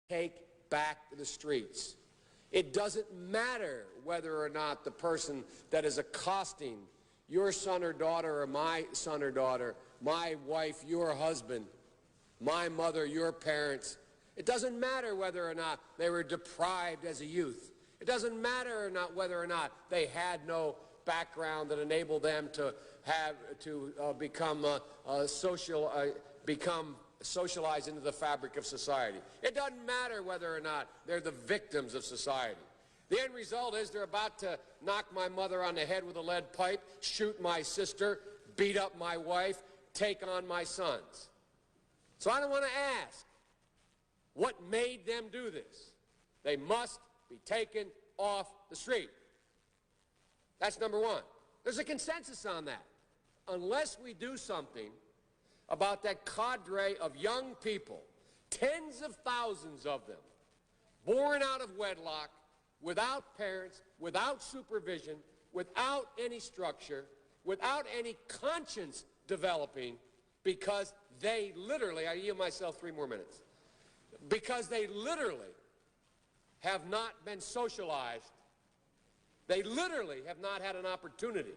take back to the streets. It doesn't matter whether or not the person that is accosting your son or daughter or my son or daughter, my wife, your husband, my mother, your parents. It doesn't matter whether or not they were deprived as a youth. It doesn't matter whether or not they had no background that enabled them to become socialized into the fabric of society. It doesn't matter whether or not they're the victims of society. The end result is they're about to knock my mother on the head with a lead pipe, shoot my sister, beat up my wife, take on my sons. So I don't want to ask what made them do this. They must be taken off the street. That's number one. There's a consensus on that. Unless we do something about that cadre of young people, tens of thousands of them, born out of wedlock, without parents, without supervision, without any structure, without any conscience developing, because they literally, I yield myself 3 more minutes, because they literally have not been socialized. They literally have not had an opportunity.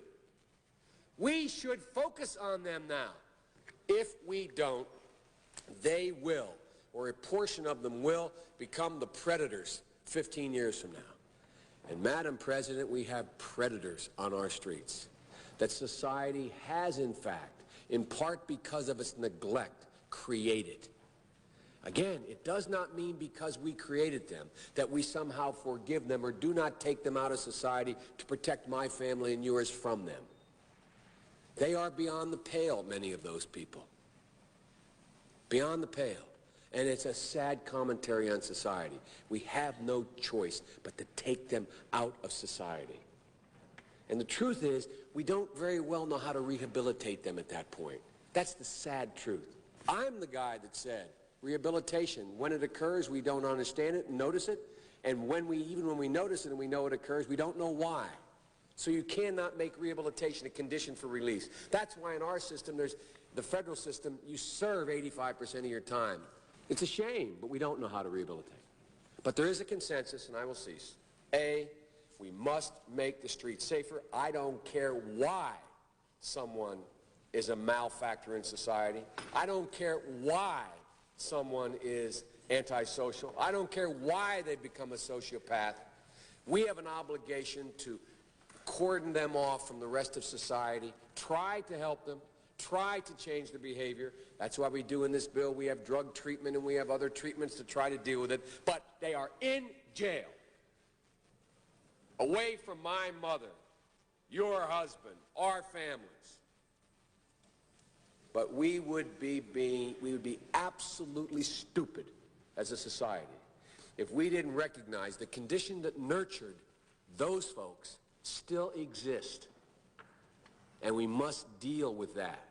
We should focus on them now. If we don't, they will, or a portion of them will, become the predators 15 years from now. And Madam President, we have predators on our streets that society has, in fact, in part because of its neglect, created. Again, it does not mean because we created them that we somehow forgive them or do not take them out of society to protect my family and yours from them. They are beyond the pale, many of those people. Beyond the pale. And it's a sad commentary on society. We have no choice but to take them out of society. And the truth is, we don't very well know how to rehabilitate them at that point. That's the sad truth. I'm the guy that said, rehabilitation, when it occurs, we don't understand it and notice it. And even when we notice it and we know it occurs, we don't know why. So you cannot make rehabilitation a condition for release. That's why in our system, the federal system, you serve 85% of your time. It's a shame, but we don't know how to rehabilitate. But there is a consensus, and I will cease. A, we must make the streets safer. I don't care why someone is a malefactor in society. I don't care why someone is antisocial. I don't care why they become a sociopath. We have an obligation to cordon them off from the rest of society, try to help them, try to change their behavior. That's why we do in this bill. We have drug treatment and we have other treatments to try to deal with it. But they are in jail, away from my mother, your husband, our families. But we would be absolutely stupid as a society if we didn't recognize the condition that nurtured those folks still exist. And we must deal with that.